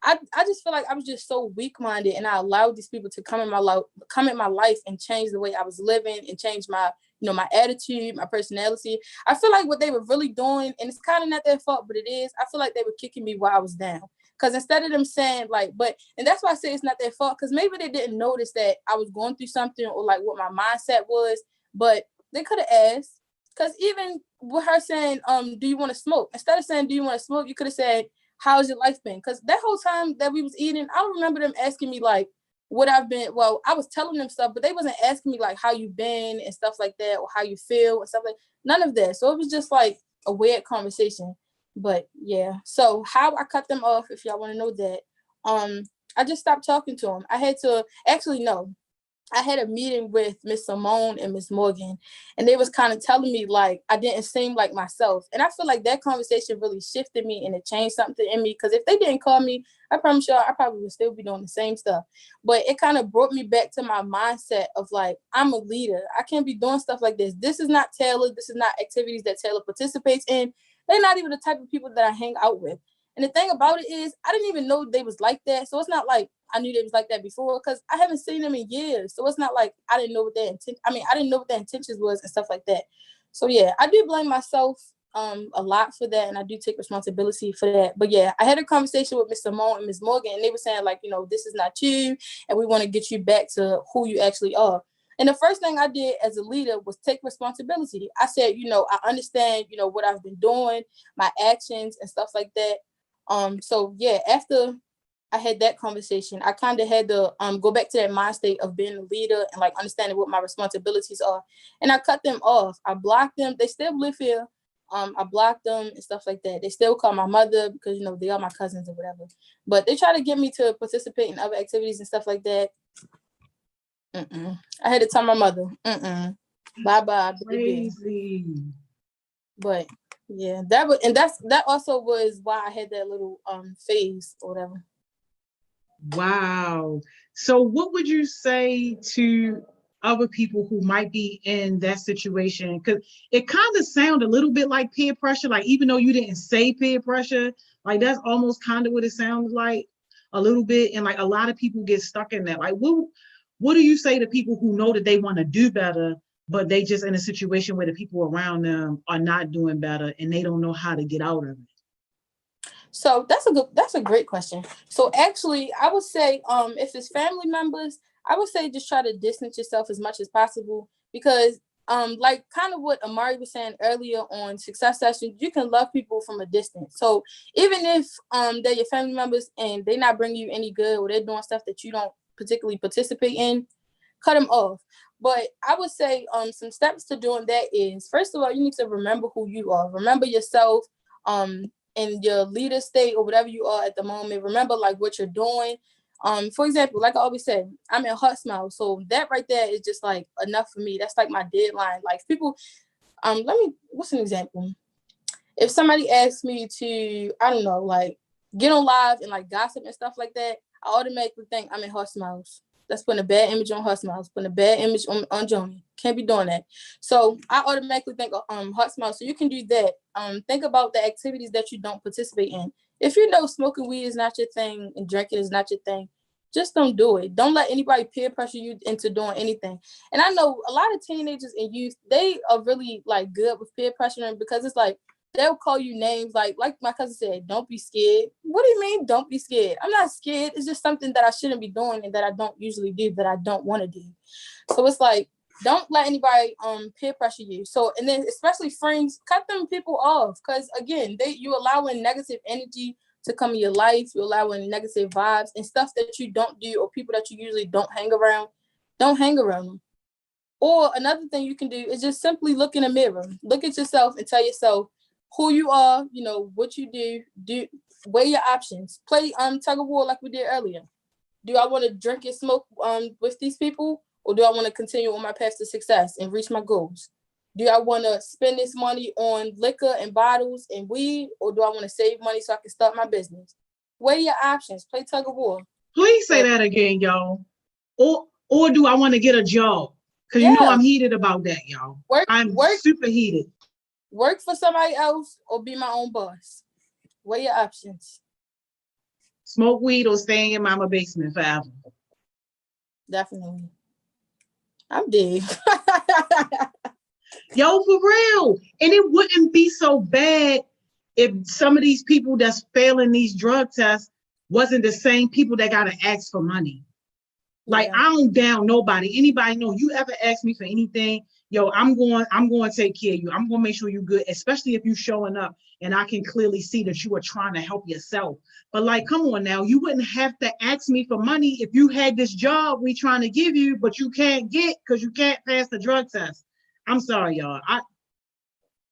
I just feel like I was just so weak-minded, and I allowed these people to come in my life and change the way I was living and change my, my attitude, my personality. I feel like what they were really doing, and it's kind of not their fault, but it is, I feel like they were kicking me while I was down. Because instead of them saying like, and that's why I say it's not their fault, because maybe they didn't notice that I was going through something or like what my mindset was, but they could have asked. Because even with her saying, "Do you want to smoke?" Instead of saying, "Do you want to smoke?" you could have said, "How's your life been?" Because that whole time that we was eating, I don't remember them asking me like, what I've been, well, I was telling them stuff, but they wasn't asking me like how you been and stuff like that, or how you feel and stuff like none of that. So it was just like a weird conversation. But yeah, so how I cut them off, if y'all want to know that, I just stopped talking to them. I had to actually no. I had a meeting with Miss Simone and Miss Morgan, and they was kind of telling me like I didn't seem like myself. And I feel like that conversation really shifted me and it changed something in me. Because if they didn't call me, I promise y'all I probably would still be doing the same stuff. But it kind of brought me back to my mindset of like, I'm a leader. I can't be doing stuff like this. This is not Taylor. This is not activities that Taylor participates in. They're not even the type of people that I hang out with. And the thing about it is, I didn't even know they was like that. So it's not like I knew they was like that before, because I haven't seen them in years. So it's not like I didn't know what their intent. I mean, I didn't know what their intentions was and stuff like that. So yeah, I do blame myself a lot for that, and I do take responsibility for that. But yeah, I had a conversation with Miss Simone and Miss Morgan, and they were saying like, this is not you, and we want to get you back to who you actually are. And the first thing I did as a leader was take responsibility. I said, I understand, what I've been doing, my actions and stuff like that. So yeah, after I had that conversation, I kind of had to go back to that mind state of being a leader and like understanding what my responsibilities are. And I cut them off. I blocked them. They still live here. I blocked them and stuff like that. They still call my mother because, they are my cousins or whatever. But they try to get me to participate in other activities and stuff like that. I had to tell my mother, bye-bye. Crazy. But yeah, that also was why I had that little phase or whatever. Wow. So what would you say to other people who might be in that situation? Because it kind of sounded a little bit like peer pressure, like even though you didn't say peer pressure, like that's almost kind of what it sounds like a little bit. And like a lot of people get stuck in that. Like what do you say to people who know that they want to do better, but they just in a situation where the people around them are not doing better and they don't know how to get out of it? So that's a great question. So actually, I would say, if it's family members, I would say just try to distance yourself as much as possible, because, like kind of what Amari was saying earlier on Success Sessions, you can love people from a distance. So even if they're your family members and they're not bringing you any good, or they're doing stuff that you don't particularly participate in, cut them off. But I would say some steps to doing that is, first of all, you need to remember who you are. Remember yourself. In your leader state or whatever you are at the moment, remember like what you're doing. For example, like I always said, I'm in HeartSmiles, so that right there is just like enough for me. That's like my deadline. Like people, what's an example? If somebody asks me to, I don't know, like get on live and like gossip and stuff like that, I automatically think I'm in HeartSmiles. That's putting a bad image on HeartSmiles, putting a bad image on Joni. Can't be doing that. So I automatically think of HeartSmiles. So you can do that. Think about the activities that you don't participate in. If you know smoking weed is not your thing and drinking is not your thing, just don't do it. Don't let anybody peer pressure you into doing anything. And I know a lot of teenagers and youth, they are really like good with peer pressuring, because it's like, they'll call you names like my cousin said, don't be scared. What do you mean, don't be scared? I'm not scared. It's just something that I shouldn't be doing and that I don't usually do, that I don't want to do. So it's like, don't let anybody peer pressure you. So, and then especially friends, cut them people off, because again, you allowing negative energy to come in your life. You're allowing negative vibes and stuff that you don't do, or people that you usually don't hang around. Don't hang around them. Or another thing you can do is just simply look in a mirror. Look at yourself and tell yourself who you are, what you do, weigh your options. Play tug of war like we did earlier. Do I want to drink and smoke with these people, or do I want to continue on my path to success and reach my goals? Do I want to spend this money on liquor and bottles and weed, or do I want to save money so I can start my business? Weigh your options. Play tug of war. Please say that again, y'all. Or do I want to get a job? Because I'm heated about that, y'all. I'm super heated. Work for somebody else or be my own boss. Weigh your options. Smoke weed or stay in your mama basement forever. Definitely. I'm dead. Yo, for real. And it wouldn't be so bad if some of these people that's failing these drug tests wasn't the same people that got to ask for money. Like, I don't down nobody. Anybody know, you ever ask me for anything yo, I'm going to take care of you. I'm going to make sure you're good, especially if you're showing up and I can clearly see that you are trying to help yourself. But like, come on now, you wouldn't have to ask me for money if you had this job we trying to give you, but you can't get because you can't pass the drug test. I'm sorry, y'all.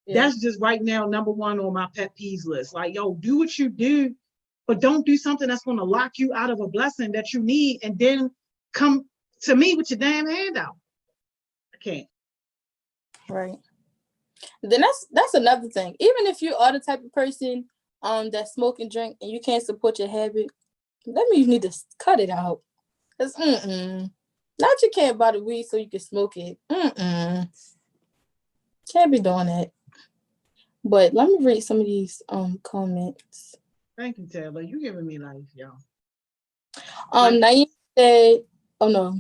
That's just right now number one on my pet peeves list. Like, yo, do what you do, but don't do something that's going to lock you out of a blessing that you need, and then come to me with your damn handout. I can't. Right. Then that's another thing. Even if you are the type of person that smoke and drink and you can't support your habit, that means you need to cut it out. Cause not you can't buy the weed so you can smoke it. Can't be doing that. But let me read some of these comments. Thank you, Taylor. You giving me life, y'all. Naeem said, oh no.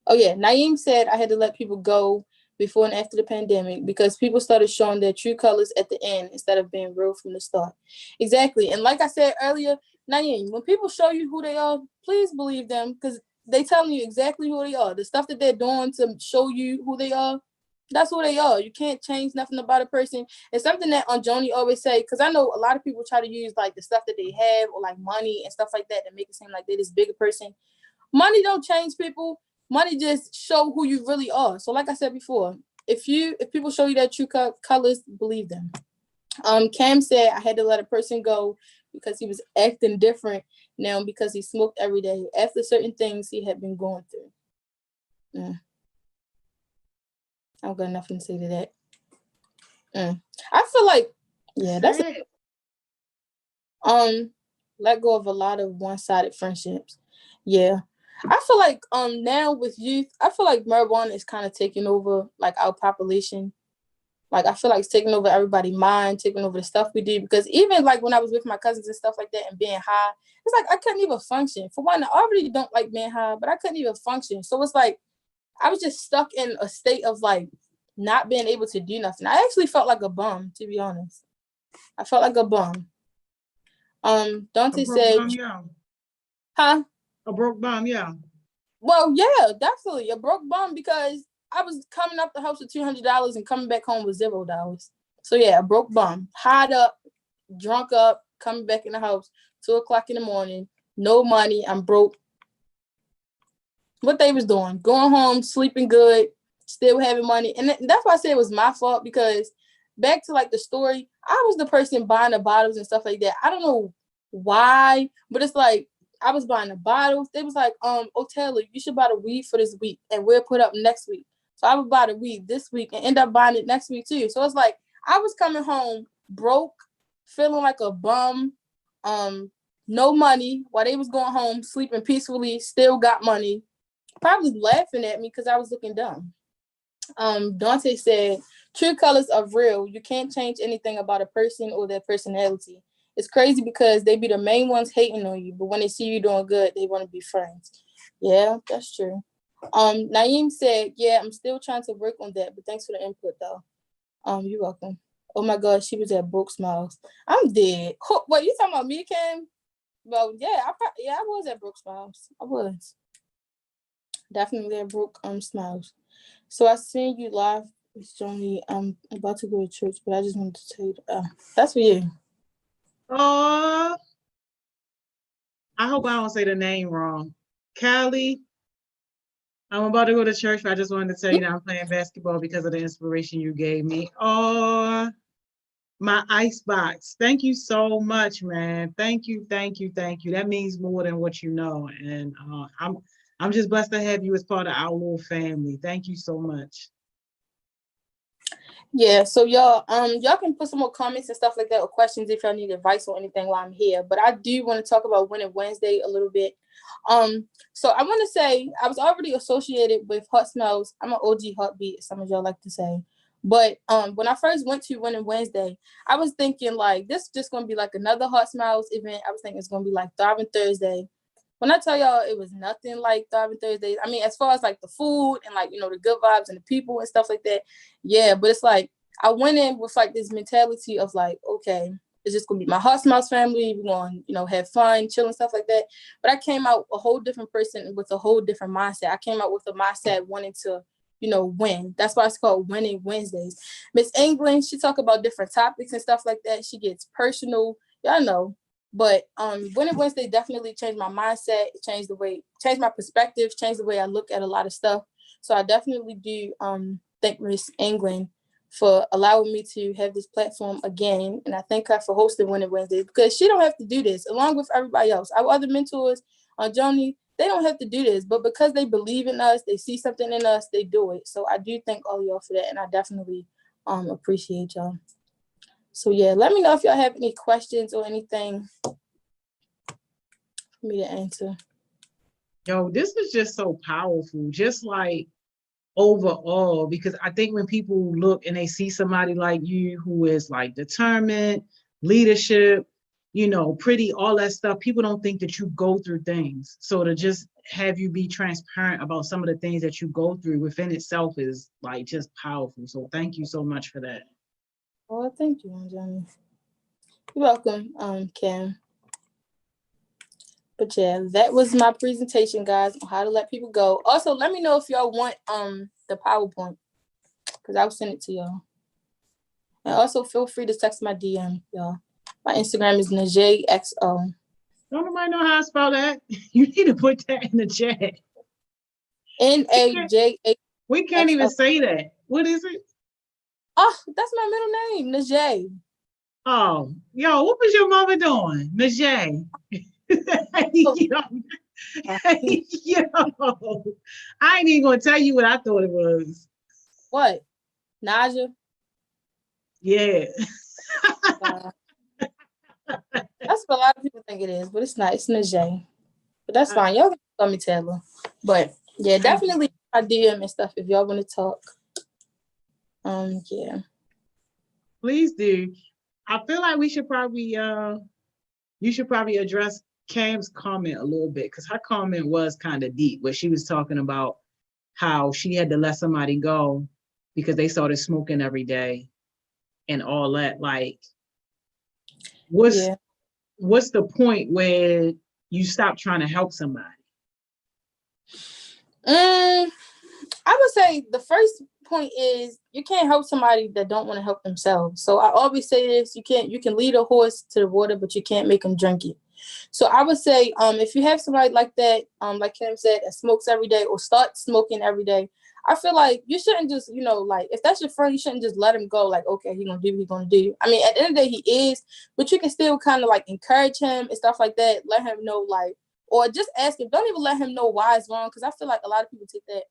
Oh yeah, Naeem said I had to let people go before and after the pandemic because people started showing their true colors at the end instead of being real from the start. Exactly. And like I said earlier, Naeem, when people show you who they are, please believe them because they telling you exactly who they are. The stuff that they're doing to show you who they are, that's who they are. You can't change nothing about a person. It's something that Joni always say, because I know a lot of people try to use like the stuff that they have or like money and stuff like that to make it seem like they're this bigger person. Money don't change people. Money just show who you really are. So like I said before, if people show you their true colors, believe them. Cam said I had to let a person go because he was acting different now because he smoked every day after certain things he had been going through. I've got nothing to say to that. I feel like, yeah, that's let go of a lot of one-sided friendships. Yeah. I feel like now with youth, I feel like marijuana is kind of taking over like our population. Like I feel like it's taking over everybody's mind, taking over the stuff we do. Because even like when I was with my cousins and stuff like that and being high, it's like I couldn't even function. For one, I already don't like being high, but I couldn't even function. So it's like I was just stuck in a state of like not being able to do nothing. I actually felt like a bum, to be honest. I felt like a bum. Dante said, bum, yeah. Huh? A broke bum, yeah. Well, yeah, definitely a broke bum because I was coming up the house with $200 and coming back home with $0. So yeah, a broke bum, high up, drunk up, coming back in the house 2:00 in the morning, no money, I'm broke. What they was doing, going home, sleeping good, still having money. And that's why I say it was my fault because back to like the story, I was the person buying the bottles and stuff like that. I don't know why, but it's like I was buying the bottles. They was like, oh Taylor, you should buy the weed for this week and we'll put up next week. So I would buy the weed this week and end up buying it next week too. So it's like I was coming home broke, feeling like a bum, no money while they was going home, sleeping peacefully, still got money. Probably laughing at me because I was looking dumb. Dante said, true colors are real. You can't change anything about a person or their personality. It's crazy because they be the main ones hating on you, but when they see you doing good, they want to be friends. Yeah, that's true. Naeem said, yeah, I'm still trying to work on that, but thanks for the input though. You're welcome. Oh my God, she was at Brooke Smiles. I'm dead. What, you talking about me, Kim? Well, yeah, I was at Brooke Smiles. I was. Definitely at Brooke Smiles. So I seen you live, Miss Joni. I'm about to go to church, but I just wanted to tell you that's for you. Oh, I hope I don't say the name wrong. Callie, I'm about to go to church, but I just wanted to tell you that I'm playing basketball because of the inspiration you gave me. Oh, my ice box. Thank you so much, man. Thank you. That means more than what you know. And I'm just blessed to have you as part of our little family. Thank you so much. Yeah, so y'all can put some more comments and stuff like that or questions if y'all need advice or anything while I'm here. But I do want to talk about Winning Wednesday a little bit. So I want to say I was already associated with HeartSmiles. I'm an OG heartbeat, some of y'all like to say. But when I first went to Winning Wednesday, I was thinking like this is just gonna be like another HeartSmiles event. I was thinking it's gonna be like Thriving Thursday. When I tell y'all it was nothing like Thriving Thursdays, I mean, as far as like the food and like, the good vibes and the people and stuff like that. Yeah, but it's like I went in with like this mentality of like, okay, it's just gonna be my HeartSmiles family. We're gonna, have fun, chill and stuff like that. But I came out a whole different person with a whole different mindset. I came out with a mindset wanting to win. That's why it's called Winning Wednesdays. Miss England, she talk about different topics and stuff like that. She gets personal, y'all know. But Winning Wednesday definitely changed my mindset, changed my perspective, changed the way I look at a lot of stuff. So I definitely do thank Miss England for allowing me to have this platform again. And I thank her for hosting Winning Wednesdays, because she don't have to do this along with everybody else. Our other mentors on Joni, they don't have to do this, but because they believe in us, they see something in us, they do it. So I do thank all y'all for that, and I definitely appreciate y'all. So yeah, let me know if y'all have any questions or anything for me to answer. Yo, this is just so powerful. Just like overall, because I think when people look and they see somebody like you who is like determined, leadership, pretty, all that stuff, people don't think that you go through things. So to just have you be transparent about some of the things that you go through within itself is like just powerful. So thank you so much for that. Oh, thank you, Johnny. You're welcome, Kim. But yeah, that was my presentation, guys, on how to let people go. Also, let me know if y'all want the PowerPoint, because I'll send it to y'all. And also feel free to text my DM, y'all. My Instagram is NajayXO. Don't nobody know how to spell that? You need to put that in the chat. NAJA. We can't even say that. What is it? Oh, that's my middle name, Najay. Oh, yo, what was your mother doing? Najay. yo, I ain't even gonna tell you what I thought it was. What? Naja? Yeah. That's what a lot of people think it is, but it's not. It's Najay. But that's fine. Y'all can call me Taylor. But yeah, definitely my DM and stuff if y'all want to talk. Yeah. Please do. I feel like we should probably you should probably address Cam's comment a little bit, because her comment was kind of deep, where she was talking about how she had to let somebody go because they started smoking every day and all that. Like, what's the point where you stop trying to help somebody? I would say the first point is you can't help somebody that don't want to help themselves. So I always say this: you can lead a horse to the water, but you can't make him drink it. So I would say, if you have somebody like that, like Kim said, that smokes every day or starts smoking every day, I feel like you shouldn't just, like, if that's your friend, you shouldn't just let him go. Like, okay, he's gonna do what he's gonna do. I mean, at the end of the day, he is, but you can still kind of like encourage him and stuff like that. Let him know, like, or just ask him. Don't even let him know why it's wrong, because I feel like a lot of people take that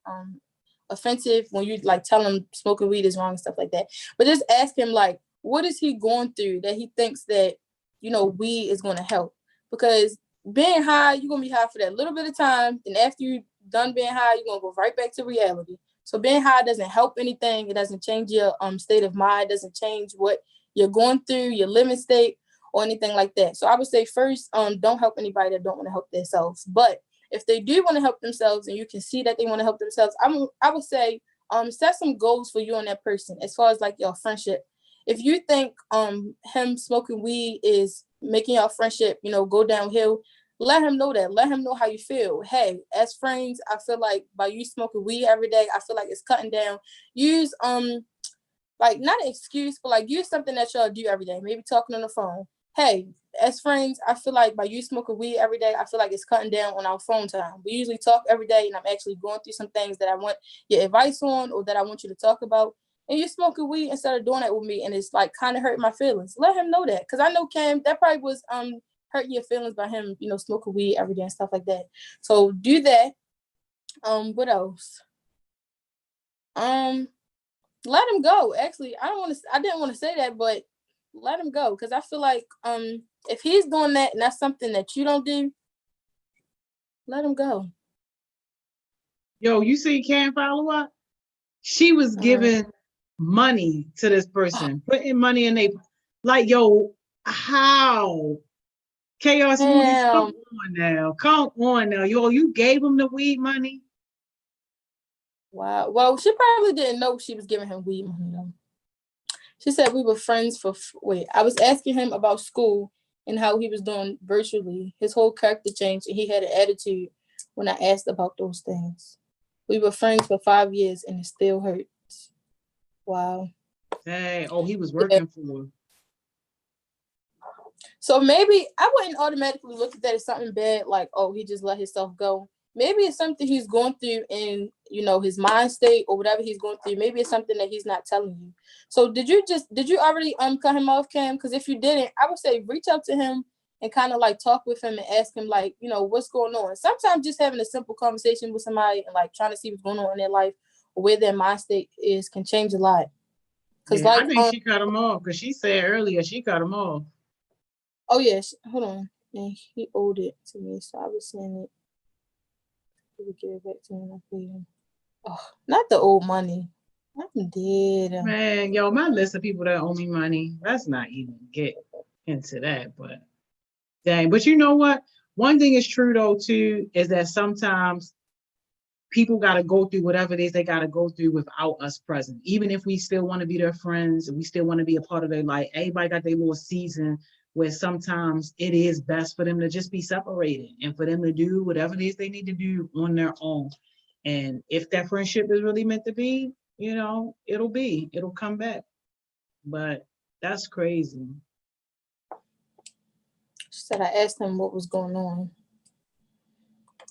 offensive when you like tell him smoking weed is wrong and stuff like that. But just ask him, like, what is he going through that he thinks that weed is going to help? Because being high, you're going to be high for that little bit of time, and after you're done being high, you're going to go right back to reality. So being high doesn't help anything. It doesn't change your state of mind. It doesn't change what you're going through, your living state, or anything like that. So I would say first, don't help anybody that don't want to help themselves. But if they do want to help themselves and you can see that they want to help themselves, I would say set some goals for you and that person as far as like your friendship. If you think him smoking weed is making your friendship, go downhill, let him know that. Let him know how you feel. Hey, as friends, I feel like by you smoking weed every day, I feel like it's cutting down. Use like not an excuse, but like use something that y'all do every day. Maybe talking on the phone. Hey, as friends, I feel like by you smoking weed every day, I feel like it's cutting down on our phone time. We usually talk every day, and I'm actually going through some things that I want your advice on or that I want you to talk about. And you're smoking weed instead of doing that with me, and it's like kind of hurting my feelings. Let him know that, because I know Cam, that probably was hurting your feelings by him, smoking weed every day and stuff like that. So do that. What else? Let him go. Actually, I didn't want to say that, but let him go, because I feel like if he's doing that and that's something that you don't do, let him go. Yo, you see Cam follow up? She was giving money to this person, putting money in like, yo, how? Chaos Smoothies, come on now. Yo, you gave him the weed money? Wow. Well, she probably didn't know she was giving him weed money though. She said we were friends I was asking him about school and how he was doing virtually. His whole character changed and he had an attitude when I asked about those things. We were friends for 5 years and it still hurts. Wow. Dang. Oh, he was Yeah. working for. So maybe I wouldn't automatically look at that as something bad, like, oh, he just let himself go. Maybe it's something he's going through in, his mind state or whatever he's going through. Maybe it's something that he's not telling you. So did you already cut him off, Cam? Because if you didn't, I would say reach out to him and kind of like talk with him and ask him like, what's going on. Sometimes just having a simple conversation with somebody and like trying to see what's going on in their life or where their mind state is can change a lot. Because Yeah, I like, think she cut him off because she said earlier she cut him off. oh yes, hold on. And he owed it to me, so I was saying it. He would give it back to me and I paid him. Oh, not the old money. I'm dead. Man, yo, my list of people that owe me money, let's not even get into that. But dang, but you know what? One thing is true though, too, is that sometimes people got to go through whatever it is they got to go through without us present. Even if we still want to be their friends and we still want to be a part of their life, everybody got their little season where sometimes it is best for them to just be separated and for them to do whatever it is they need to do on their own. And if that friendship is really meant to be, it'll come back. But that's crazy. She said I asked him what was going on.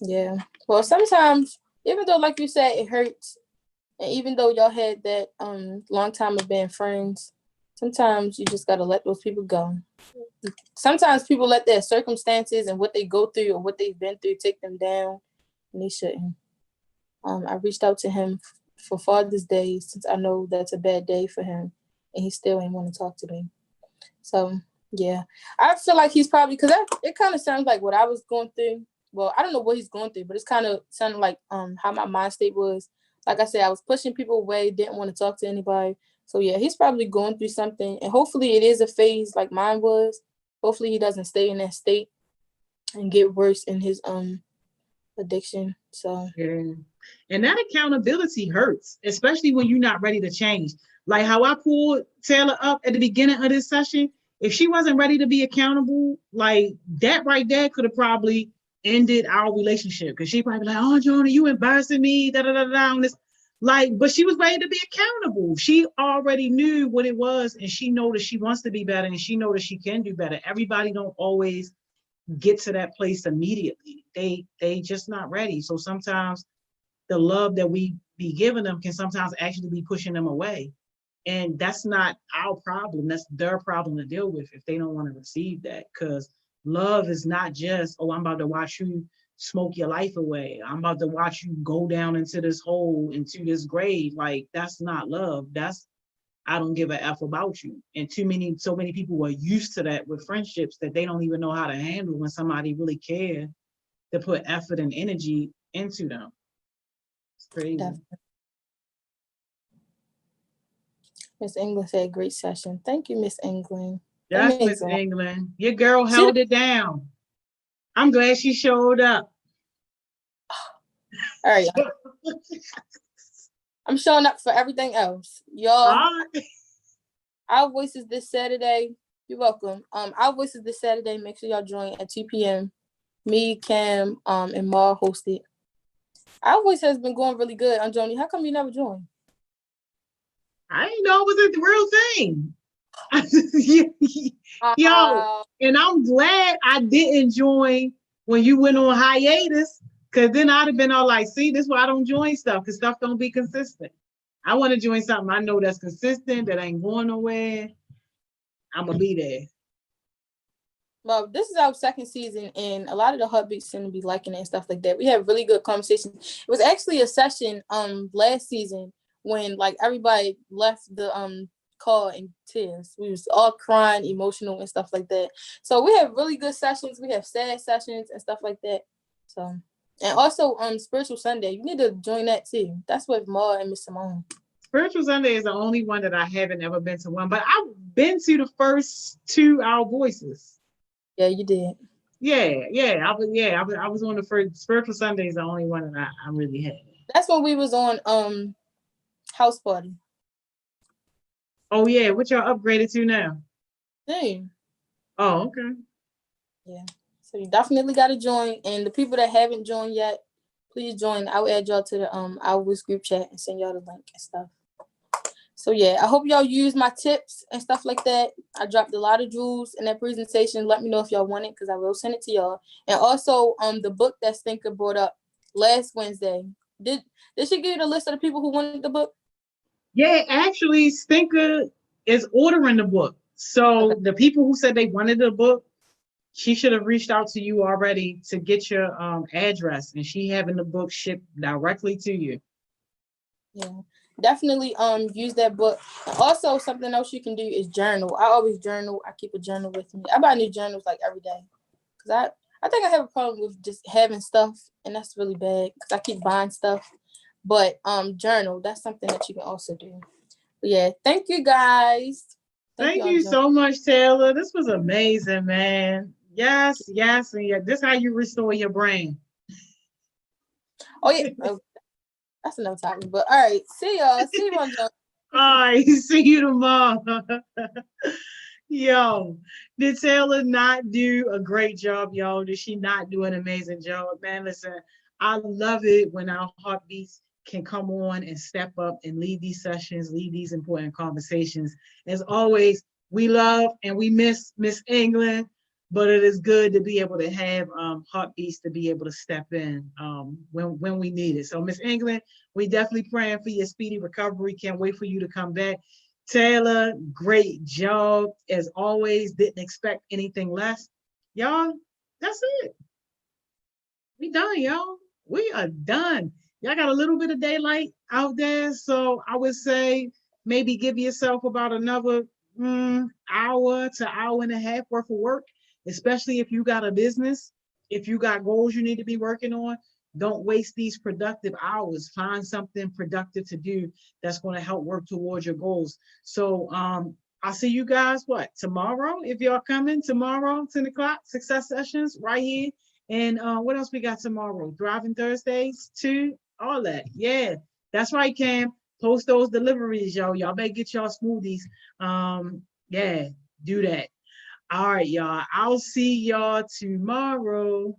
Yeah. Well, sometimes, even though, like you said, it hurts, and even though y'all had that long time of being friends, sometimes you just gotta let those people go. Sometimes people let their circumstances and what they go through or what they've been through take them down, and they shouldn't. I reached out to him for Father's Day since I know that's a bad day for him, and he still ain't want to talk to me. So yeah, I feel like he's probably because it kind of sounds like what I was going through. Well, I don't know what he's going through, but it's kind of sounded like how my mind state was. Like I said, I was pushing people away, didn't want to talk to anybody. So yeah, he's probably going through something, and hopefully it is a phase like mine was. Hopefully he doesn't stay in that state and get worse in his addiction. So Yeah. And that accountability hurts, especially when you're not ready to change. Like how I pulled Taylor up at the beginning of this session. If she wasn't ready to be accountable, like that right there could have probably ended our relationship. Because she probably like, oh, Jonah, you embarrassing me, da da da da. This, like, but she was ready to be accountable. She already knew what it was, and she know that she wants to be better, and she know that she can do better. Everybody don't always get to that place immediately. They just not ready. So sometimes the love that we be giving them can sometimes actually be pushing them away. And that's not our problem. That's their problem to deal with if they don't want to receive that. Because love is not just, oh, I'm about to watch you smoke your life away. I'm about to watch you go down into this hole, into this grave. Like, that's not love. That's, I don't give a F about you. And so many people are used to that with friendships that they don't even know how to handle when somebody really cares to put effort and energy into them. It's crazy. definitely. Miss England said, great session. Thank you, Miss England. That That's means Miss a lot. England. Your girl She, held it down. I'm glad she showed up. all right, I'm showing up for everything else. Y'all, Right. our voices this Saturday. You're welcome. Our voices this Saturday. Make sure y'all join at 2 p.m. Me, Cam, and Mar hosted. Our voice has been going really good. Joni, how come you never joined? I didn't know it was a real thing. Yo, and I'm glad I didn't join when you went on hiatus, because then I'd have been all like, see, this is why I don't join stuff, because stuff don't be consistent. I want to join something I know that's consistent, that ain't going nowhere. I'm going to be there. Well, this is our second season, and a lot of the heartbeats seem to be liking it and stuff like that. We have really good conversations. It was actually a session last season when like everybody left the call in tears. We was all crying, emotional and stuff like that. So we have really good sessions. We have sad sessions and stuff like that. So, and also Spiritual Sunday. You need to join that too. That's with Ma and Miss Simone. Spiritual Sunday is the only one that I haven't ever been to one, but I've been to the first two Our Voices. Yeah, you did. Yeah. I was on the first. Spiritual Sunday is the only one that I really had. That's when we was on House Party. Oh yeah, what y'all upgraded to now? Hey. Oh, okay. Yeah. So you definitely got to join. And the people that haven't joined yet, please join. I'll add y'all to the Hours group chat and send y'all the link and stuff. So yeah, I hope y'all use my tips and stuff like that. I dropped a lot of jewels in that presentation. Let me know if y'all want it because I will send it to y'all. And also the book that Stinker brought up last Wednesday. Did she give you the list of the people who wanted the book? Yeah, actually, Stinker is ordering the book. So Okay. the people who said they wanted the book, she should have reached out to you already to get your address, and she having the book shipped directly to you. Yeah. Definitely use that book. Also, something else you can do is journal. I always journal. I keep a journal with me. I buy new journals like every day. Cause I think I have a problem with just having stuff, and that's really bad because I keep buying stuff. But journal, that's something that you can also do. But yeah, thank you guys. Thank you Thank all. you so much, Taylor. This was amazing, man. Yes, yes, and yeah, this is how you restore your brain. Oh yeah, oh, that's another topic. But all right, see y'all. See you on John. All right, see you tomorrow. Yo, did Taylor not do a great job, yo? Did she not do an amazing job? Man, listen, I love it when our heartbeats can come on and step up and lead these sessions, lead these important conversations. As always, we love and we miss Miss England, but it is good to be able to have heartbeats to be able to step in when we need it. So, Miss England, we definitely praying for your speedy recovery. Can't wait for you to come back. Taylor, great job. As always, didn't expect anything less. Y'all, that's it. We done, y'all. We are done. Y'all got a little bit of daylight out there. So I would say maybe give yourself about another hour to hour and a half worth of work, especially if you got a business, if you got goals you need to be working on. Don't waste these productive hours. Find something productive to do that's going to help work towards your goals. So I'll see you guys what tomorrow if y'all coming tomorrow 10 o'clock success sessions right here. And what else we got tomorrow? Thriving Thursdays too. All that. Yeah, that's right, Cam. Post those deliveries, yo. Y'all better get y'all smoothies. Yeah, do that. All right, y'all. I'll see y'all tomorrow.